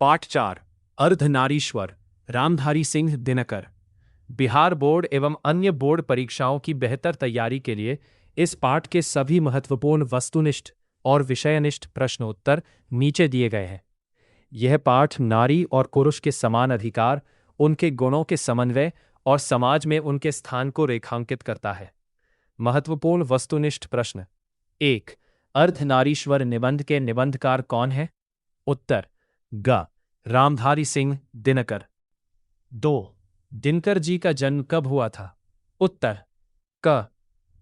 पाठ 4 अर्धनारीश्वर रामधारी सिंह दिनकर। बिहार बोर्ड एवं अन्य बोर्ड परीक्षाओं की बेहतर तैयारी के लिए इस पाठ के सभी महत्वपूर्ण वस्तुनिष्ठ और विषयनिष्ठ प्रश्न उत्तर नीचे दिए गए हैं। यह पाठ नारी और पुरुष के समान अधिकार, उनके गुणों के समन्वय और समाज में उनके स्थान को रेखांकित करता है। महत्वपूर्ण वस्तुनिष्ठ प्रश्न। 1. अर्धनारीश्वर निबंध के निबंधकार कौन है? उत्तर ग. रामधारी सिंह दिनकर। 2. दिनकर जी का जन्म कब हुआ था? उत्तर क.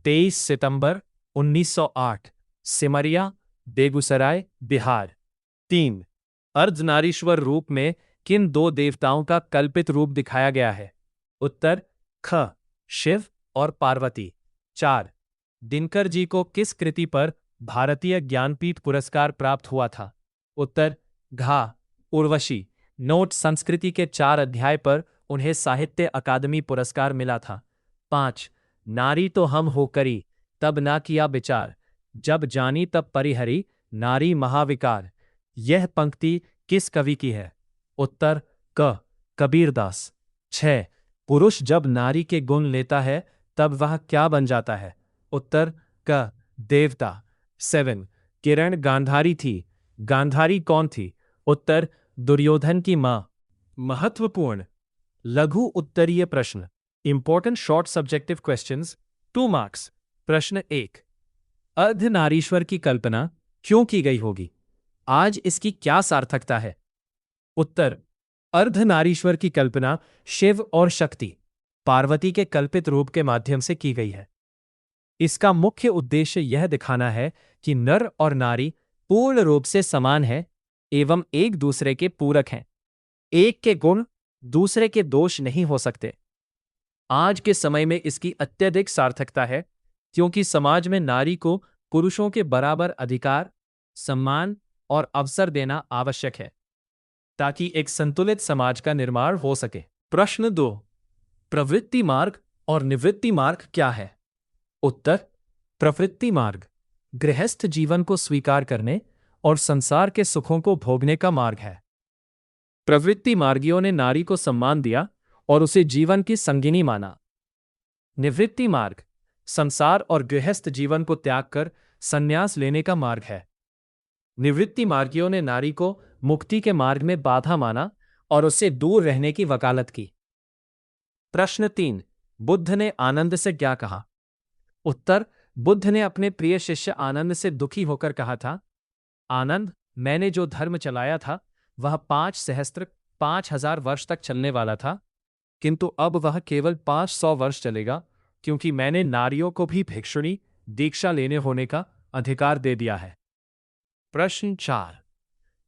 23 सितंबर 1908, सिमरिया, बेगूसराय, बिहार। 3. अर्धनारीश्वर रूप में किन दो देवताओं का कल्पित रूप दिखाया गया है? उत्तर ख. शिव और पार्वती। 4. दिनकर जी को किस कृति पर भारतीय ज्ञानपीठ पुरस्कार प्राप्त हुआ था? उत्तर घ. उर्वशी। नोट: संस्कृति के 4 अध्याय पर उन्हें साहित्य अकादमी पुरस्कार मिला था। 5. नारी तो हम हो करी, तब ना किया विचार, जब जानी तब परिहरी, नारी महाविकार। यह पंक्ति किस कवि की है? उत्तर क. कबीरदास। 6. पुरुष जब नारी के गुण लेता है तब वह क्या बन जाता है? उत्तर क. देवता। 7. किरण गांधारी थी, गांधारी कौन थी? उत्तर दुर्योधन की मां। महत्वपूर्ण लघु उत्तरीय प्रश्न। Important short subjective questions, 2 marks. प्रश्न 1. अर्धनारीश्वर की कल्पना क्यों की गई होगी? आज इसकी क्या सार्थकता है? उत्तर अर्धनारीश्वर की कल्पना शिव और शक्ति, पार्वती के कल्पित रूप के माध्यम से की गई है। इसका मुख्य उद्देश्य यह दिखाना है कि नर और नारी पूर्ण रूप से समान हैं एवं एक दूसरे के पूरक हैं। एक के गुण दूसरे के दोष नहीं हो सकते। आज के समय में इसकी अत्यधिक सार्थकता है क्योंकि समाज में नारी को पुरुषों के बराबर अधिकार, सम्मान और अवसर देना आवश्यक है ताकि एक संतुलित समाज का निर्माण हो सके। प्रश्न 2. प्रवृत्ति मार्ग और निवृत्ति मार्ग क्या है? उत्तर प्रवृत्ति मार्ग गृहस्थ जीवन को स्वीकार करने और संसार के सुखों को भोगने का मार्ग है। प्रवृत्ति मार्गियों ने नारी को सम्मान दिया और उसे जीवन की संगिनी माना। निवृत्ति मार्ग संसार और गृहस्थ जीवन को त्याग कर संन्यास लेने का मार्ग है। निवृत्ति मार्गियों ने नारी को मुक्ति के मार्ग में बाधा माना और उससे दूर रहने की वकालत की। प्रश्न 3. बुद्ध ने आनंद से क्या कहा? उत्तर बुद्ध ने अपने प्रिय शिष्य आनंद से दुखी होकर कहा था, आनंद, मैंने जो धर्म चलाया था वह 5,000 वर्ष तक चलने वाला था, किंतु अब वह केवल 500 वर्ष चलेगा क्योंकि मैंने नारियों को भी भिक्षुणी दीक्षा लेने होने का अधिकार दे दिया है। प्रश्न 4.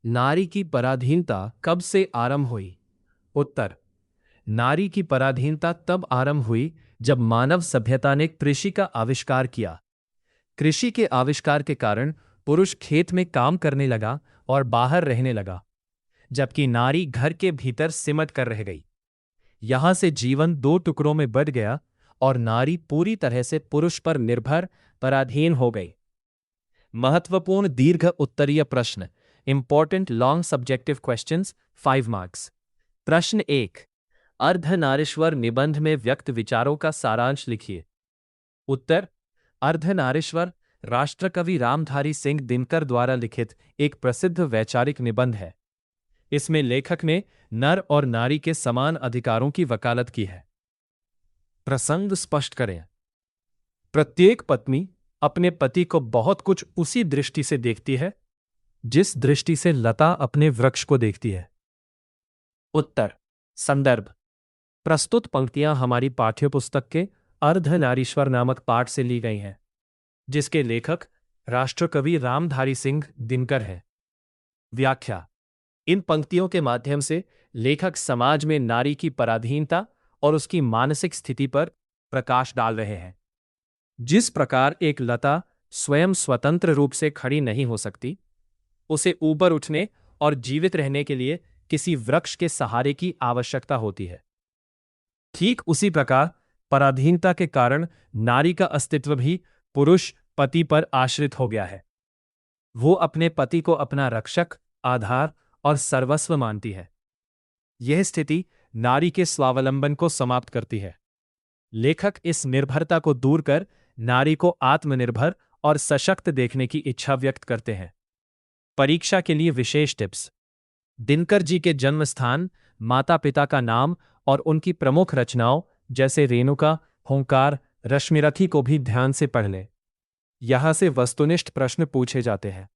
नारी की पराधीनता कब से आरंभ हुई? उत्तर नारी की पराधीनता तब आरंभ हुई जब मानव सभ्यता ने कृषि का आविष्कार किया। कृषि के आविष्कार के कारण पुरुष खेत में काम करने लगा और बाहर रहने लगा, जबकि नारी घर के भीतर सिमट कर रह गई। यहां से जीवन 2 टुकड़ों में बंट गया और नारी पूरी तरह से पुरुष पर निर्भर, पराधीन हो गई। महत्वपूर्ण दीर्घ उत्तरीय प्रश्न, important long subjective questions, 5 marks. प्रश्न 1. अर्धनारीश्वर निबंध में व्यक्त विचारों का सारांश लिखिए। उत्तर अर्धनारीश्वर राष्ट्रकवि रामधारी सिंह दिनकर द्वारा लिखित एक प्रसिद्ध वैचारिक निबंध है। इसमें लेखक ने नर और नारी के समान अधिकारों की वकालत की है। प्रसंग स्पष्ट करें। प्रत्येक पत्नी अपने पति को बहुत कुछ उसी दृष्टि से देखती है जिस दृष्टि से लता अपने वृक्ष को देखती है। उत्तर संदर्भ: प्रस्तुत पंक्तियां हमारी पाठ्यपुस्तक के अर्धनारीश्वर नामक पाठ से ली गई हैं, जिसके लेखक राष्ट्रकवि रामधारी सिंह दिनकर हैं। व्याख्या: इन पंक्तियों के माध्यम से लेखक समाज में नारी की पराधीनता और उसकी मानसिक स्थिति पर प्रकाश डाल रहे हैं। जिस प्रकार एक लता स्वयं स्वतंत्र रूप से खड़ी नहीं हो सकती, उसे ऊपर उठने और जीवित रहने के लिए किसी वृक्ष के सहारे की आवश्यकता होती है, ठीक उसी प्रकार पराधीनता के कारण नारी का अस्तित्व भी पुरुष पति पर आश्रित हो गया है। वो अपने पति को अपना रक्षक, आधार और सर्वस्व मानती है। यह स्थिति नारी के स्वावलंबन को समाप्त करती है। लेखक इस निर्भरता को दूर कर नारी को आत्मनिर्भर और सशक्त देखने की इच्छा व्यक्त करते हैं। परीक्षा के लिए विशेष टिप्स। दिनकर जी के जन्म स्थान, माता पिता का नाम और उनकी प्रमुख रचनाओं जैसे रेणुका, हुंकार, रश्मिरथी को भी ध्यान से पढ़ लें। यहां से वस्तुनिष्ठ प्रश्न पूछे जाते हैं।